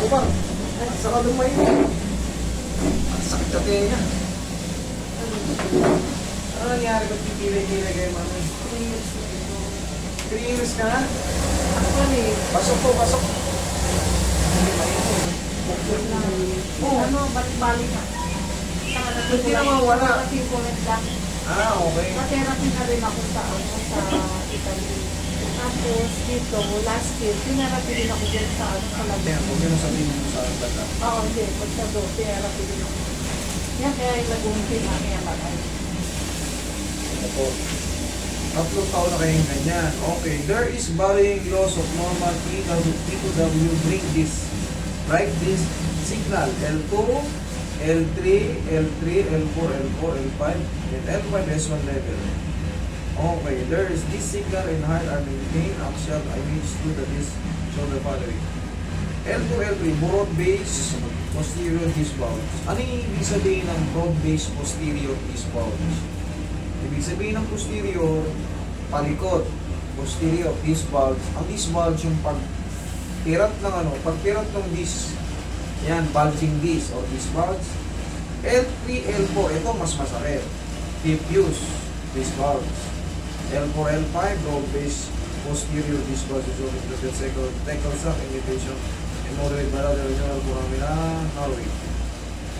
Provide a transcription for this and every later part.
bang? Saka lumayo. Ang sakit sa tenga. Ano nangyari ba't pipili-pili kayo, mami? 3 years na? Pasok po, pasok. Ano, balik-balik na. Hindi na mawala. lang. Okay. Na-therapy na rin ako sa Italy. Tapos dito, last year, tinarapy din ako dyan sa Kaya, huwag nyo na sabihin mo sa bata. Oo, hindi. Pagka doon, tinarapy din ako. Yan kaya yung nag-umpin na kaya matay. Ito po. 3 taon na kayong ganyan. Okay. There is varying loss of normal T2W. Bring this. Write this signal. L2, L3, L3, L4, L4, L5, and L5 S1 level. Okay. There is this signal and height are maintained. Axial image to the disc shoulder following. L2, L3, broad base, posterior disc bulge. Ano yung ibig sabihin ng broad base, posterior disc bulge? Ibig sabihin ng posterior, palikot, posterior, disc bulge. Ang disc bulge yung pagpirat ng pagpirat ng disc. Yan, bulging disc o disc bulge. L3, L4, ito mas masakit. Diffuse, disc bulge. L4, L5, broad base, posterior disc bulge. So, the second, technical shock, imitation, and moderate bilateral regional foramina, Norway.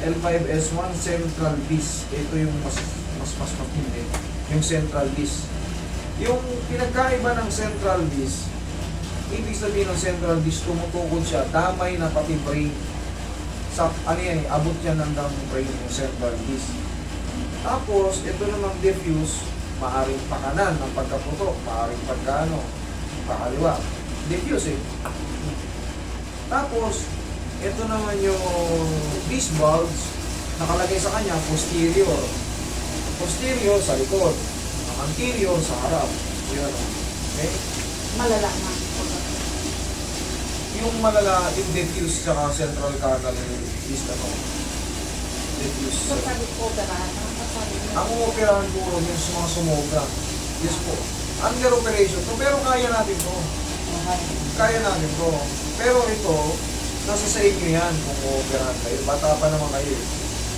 L5, S1, central disc. Ito yung mas matindi. Yung central disc. Yung pinagkaiba ng central disc, ibig sabihin ng central disc, tumutukod siya, damay na pati brain. Sa, abot yan hanggang brain yung central disc. Tapos, ito namang diffuse, maaring pakanan ng pagkaputok, maaring pakaliwa. Diffuse eh. Tapos, ito naman yung disc bulge, nakalagay sa kanya, posterior. Posterior sa likod, anterior sa harap. Yan. Okay? Malala na. Yung malala, yung diffuse tsaka central canal is diffuse. So, sabi ko, Ang operahan puro yung mga sumobra. Yes po. Under operation to, pero kaya natin to. Kaya natin to. Pero ito, nasa sa inyo yan kung operahan kayo. Bata pa naman kayo.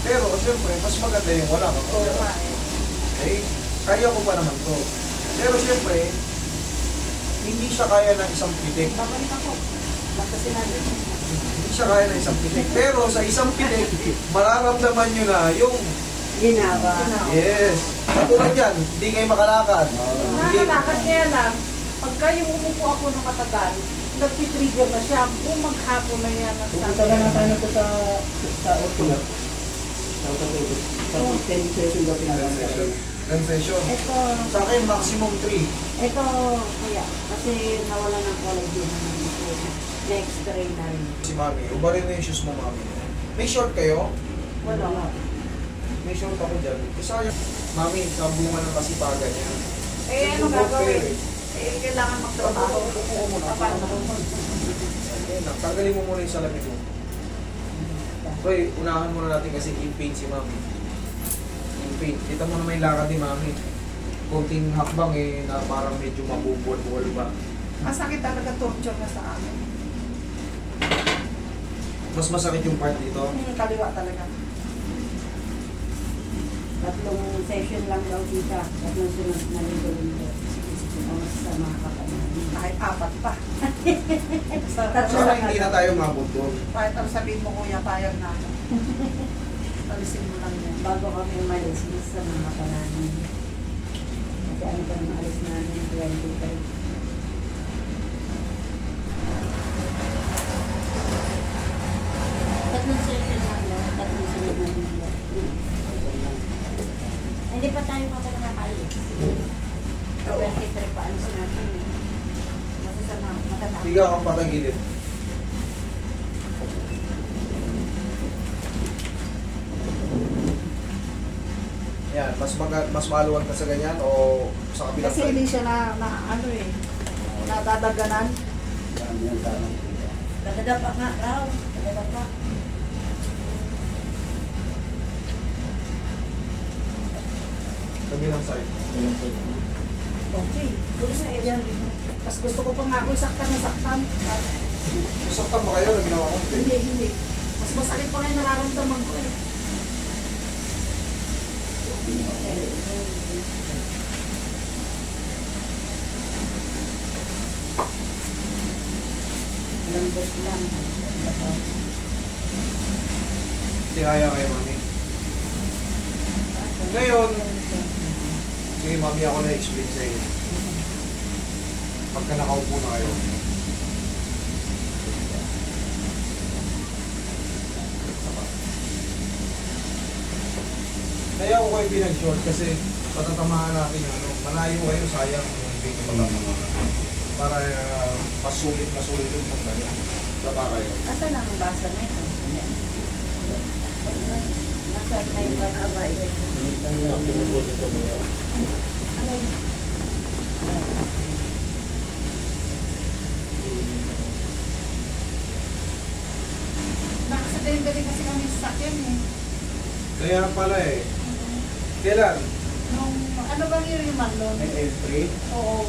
Pero, siyempre, mas maganda yung wala kang operahan. Okay? Kaya ko pa naman to. Pero siyempre, hindi siya kaya ng isang pitik. Babalik ako. Basta sinabi mo. Hindi siya kaya ng isang pitik. Pero sa isang pitik, mararamdaman nyo na yung Ginawa. yes. Katulad yan, hindi kayo makalakad. Nakakalakad kaya lang, pagka yung umupo ako ng matagal, nagtitrigger na siya. Kung maghapon na yan. Pupunta na nga tayo po sa Orpinat. Sa 10 session daw pinagawa. Confession. Ito, Sa akin, maximum 3. ito, kuya, kasi nawala ng collagen na-x-ray na rin. Si Mami, ubarin mo yung shoes mo, Mami. May short kayo? Wala. May short ako dyan. Isa yung, Mami, sa bunga ng kasipagan niya. Eh, ano gagawin? Eh, kailangan magtrabaho. Tanggalin mo muna yung salamin mo. Okay, unahan muna natin kasi in pain si Mami. In pain. Kita mo naman yung lakad ni Mami. Konting hakbang na parang medyo mabubuol-buol ba. Masakit talaga torture na sa akin. Mas masakit yung part dito. Kaliwa talaga. 3 session lang daw dito. 3 sunod na linggo-linggo. Sa mga kapatid. Kahit 4 pa. Sana hindi na tayo mabot doon. Kahit ang sabihin mo, kuya, payag na ako. Alisin mo lang yan. Bago kami umalis sa mga kapananin. Kasi ano pa nang alis namin, 23. Tatlong session lang daw. 3 sunod na linggo. Hindi pa tayo pa nakakalis. 23 pa alis natin. Masasama, matatapos. Higa kang patagilid. Yan, mas maluwag na sa ganyan o sa kabilang Kasi hindi siya nadadaganan. Dadadapa nga raw. Dadadapa. kabilang side. Okay. Gusto na yan. Tapos gusto ko pa nga ako saktan na saktan. Masaktan ba kayo na ginawa ko? Hindi. Mas masakit pa nga yung nararamdaman ko eh. Lambot lang. Tihaya kayo, mami. Ngayon, sige, mami, ako na-explain sa inyo. Pagka nakaupo na kayo, kaya ako kayo pinag-short kasi patatamaan natin yung ano, malayo kayo, sayang yung hindi ko patatamaan. Para masulit yung mga taba kayo. Asan ang basa na ito? Nasa na yung abay. Nakasadente din kasi kami sa sakyan eh. Kaya pala eh. Kailan? Nung, ano bang year yung Marlon? L3, Oo.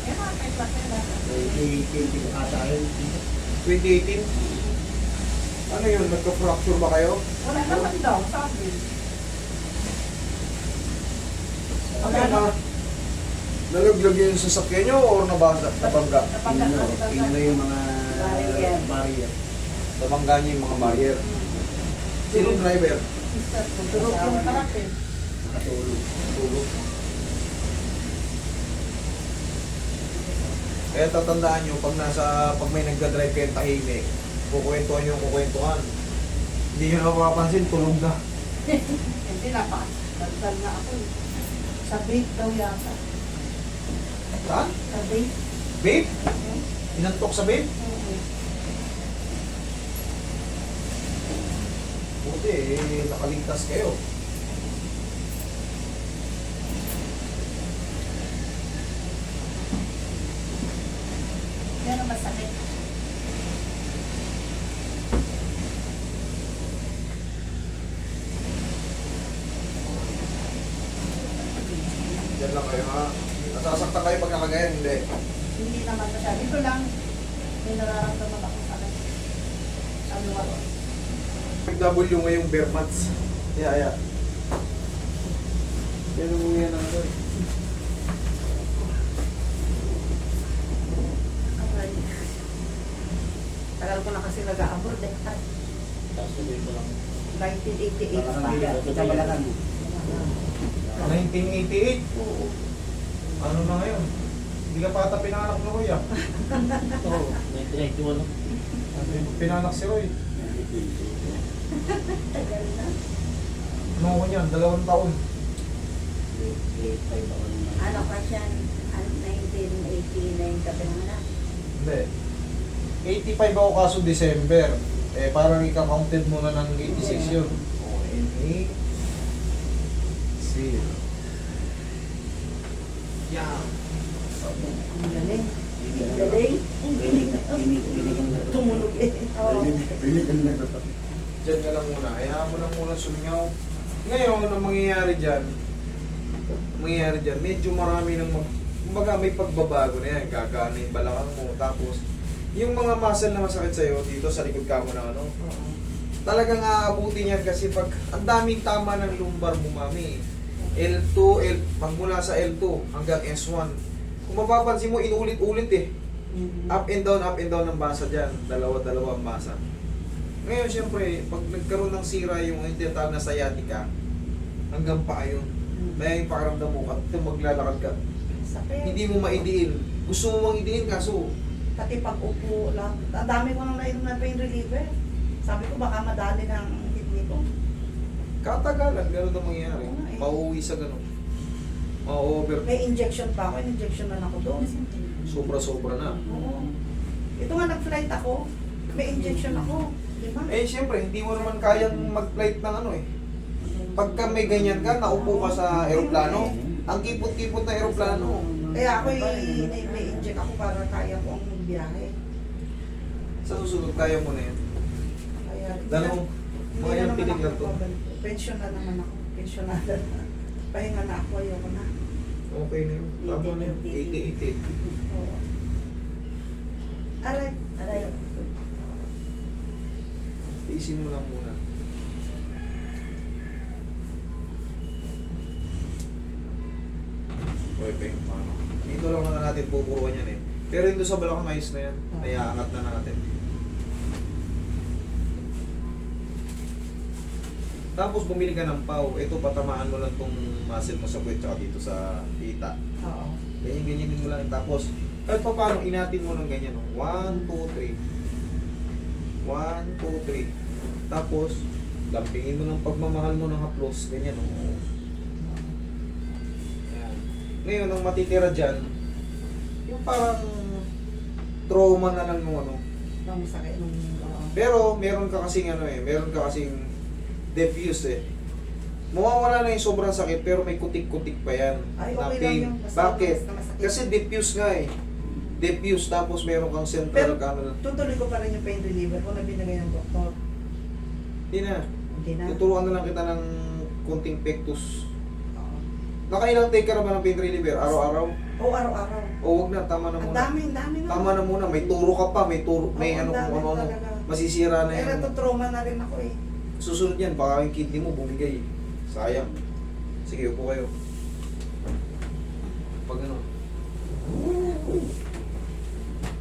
Eh, mga kahit bakit lang. 2020 ata yun. 2018? Ano yun? Nagka-fracture ba kayo? Wala naman daw, sabi. Ano yun ha? Nalaglag yung sasakyan nyo or nabangga? Napagkat Tingnan na yung mga Barrier. barrier. Nabangga niyo yung mga barrier. Sino driver? Durog yung harap eh. Nakatulog. Tulog. Kaya tatandaan nyo, pag may nagdadrive kayo tahimik, kukwentuhan nyo yung kukwentuhan. Hindi nyo na mapapansin, tulog na. Hindi na pa. Dagdag na ako eh. Sa vape daw yata. Saan? Sa vape. Babe? Inantok sa babe? Buti eh, nakaligtas kayo. Yan ang masakit. Diyan lang kayo ha. Nasasaktan kayo pag nakagayan, hindi. Hindi naman masyado. Ito lang. May nararamdaman ako sa akin. Ano ba? W ngayong bare mats. Yeah. Yan ang yan ang ano eh. Tagal ko na kasi nag-a-abroad eh. Tapos tuloy ko lang. 1988 pa. Sa Balacan. 1988? Oo. Ano na ngayon? Hindi ka pa ata pinanak na Roy ah. Oo, 1991 lang. Pinanak si Roy. Tagal na. Ano ko niyan? 2 taon. 85 ako naman. Ano ka siya? 1989 ka pinanganak? Hindi. 85 ako kaso December. Eh parang ika-counted mo na ng 86 yun. O, 8, 0. Yeah. Ang galing. Galing? Binigyan na. Tumunog eh. Oo. Binigyan na. Diyan ka lang muna. Hayaan mo lang muna sumingaw. Ngayon, ang mangyayari dyan, medyo marami ng kumbaga may pagbabago na yan. Gagana yung balakang mo. Tapos, yung mga muscle na masakit sa'yo, dito sa likod ka mo na ano, talagang aabutin yan kasi pag ang daming tama ng lumbar mo, mami. L2, magmula sa L2 hanggang S1. Kung mapapansin mo, inulit-ulit eh. Up and down ang basa dyan. Dalawa ang basa. Ngayon, syempre, pag nagkaroon ng sira yung tinatawag na sciatica, hanggang paa yun. Kaya yung pakiramdam mo, ito maglalakad ka. Sakit. Hindi mo maidiin. Gusto mo mang idiin, kaso Pati pag upo lang. Ang dami ko nang nainom na pain reliever. Sabi ko baka madali ng kidney ko. katagalan, gano'n ang mangyayari. Oo nga eh. Mauuwi sa gano'n. Ma-over. May injection pa ako. In-injection na ako doon. Sobra-sobra na. Oo. Ito nga nag-flight ako. May injection ako. Di ba? Eh, siyempre, hindi mo naman kayang mag-flight ng ano eh. Pagka may ganyan ka, naupo ka sa aeroplano, ang kipot-kipot na aeroplano. Kaya ako may inject ako para kaya ko ang biyahe. Sa susunod, kaya mo na yan. Kaya, Dalawang, hindi mga na yung naman pinig ako lang to. nagbabanto. Pension na naman ako. Pensionada na. Pahinga na ako. Ayoko na. Okay na yun. Tama na yun. 88. Oo. Aray, Aray. Iisin mo lang muna. Okay, peng, paano? Dito lang na natin pupuruan yan eh. Pero yung doon sa balakang ayos na yan, naiaangat na natin. Tapos bumili ka ng pau. Ito, patamaan mo lang tong muscle mo sa puwet tsaka dito sa hita. Oo. Ganyan din mo lang. Tapos, kahit pa paano, inatin mo lang ganyan. 1, 2, 3. 1, 2, 3. Tapos, lampingin mo ng pagmamahal mo ng haplos. Ganyan, oh. Yan. Ngayon, ang matitira dyan, yung parang trauma na lang nung ano. Nung sakit, nung... Pero, meron ka kasing ano eh, meron ka kasing diffuse eh. Mawawala na yung sobrang sakit, pero may kutik-kutik pa yan. Ay, na okay lang pain. yung basta Bakit? basta masakit. Kasi diffuse nga eh. Diffuse, tapos meron kang Pero, central canal. tutuloy ko pa rin yung pain reliever kung na binigay ng doktor. Hindi na. Hindi na. Tuturuan na lang kita ng konting pectus. Oo. Nakailang take ka na ba ng pain reliever? Araw-araw? Oo, araw-araw. O wag na, tama na Ang muna. dami na. Tama na muna, may turo ka pa, may turo, may Oo, ano ang kung dami ano, talaga. masisira na Eh, yan. natutrauma na rin ako eh. Susunod yan, baka yung kidney mo bumigay. Sayang. Sige, upo kayo. Pag ano.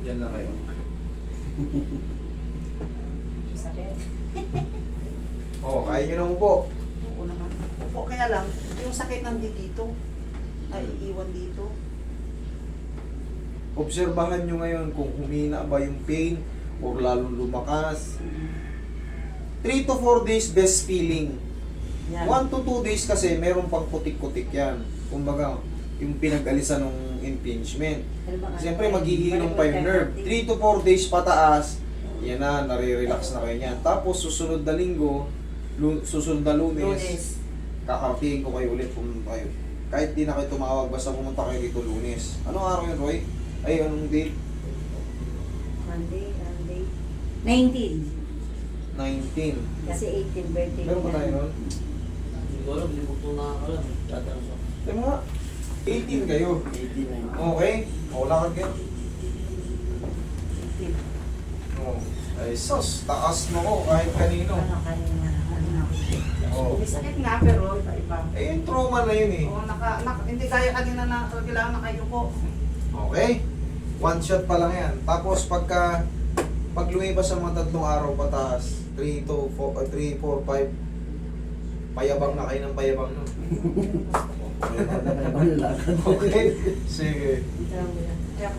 Yan lang kayo. Sakit. Oo, kaya nyo na upo. Oo naman. Opo, kaya lang, yung sakit nandito dito. Ay, iiwan dito. Obserbahan nyo ngayon kung humina ba yung pain o lalong lumakas. 3 to 4 days best feeling. Yan. 1 to 2 days kasi meron pang putik-putik yan. Kumbaga, yung pinag-alisan ng impingement. Siyempre, maghihilom pa yung nerve. 3 to 4 days pataas, yan na, nare-relax na kayo niyan. Tapos, susunod na linggo, susunod na Lunes, kakartihin ko kayo ulit, pumunta kayo. Kahit di na kayo tumawag, basta pumunta kayo dito Lunes. Anong araw yun, Roy? Ay, anong date? Monday. 19. 19. Kasi 18 birthday Meron ba tayo nun? Hindi ko alam, hindi ko ito nakakalam. Tatanong ko. Sabi mo nga, 18 kayo. 89. Okay? O, lakad kayo. Oh. Ay, sus, taas mo ko kahit kanino. Ano kanina? Ano? Oh. May sakit nga, pero iba-iba. Eh, yung trauma na yun eh. Oo, hindi kaya kanina na kailangan nakayuko. Okay? One shot pa lang yan. Tapos pag lumipas sa mga 3 araw pataas, 3, 4, 5, payabang na kayo ng payabang nun. Okay? Sige. Kaya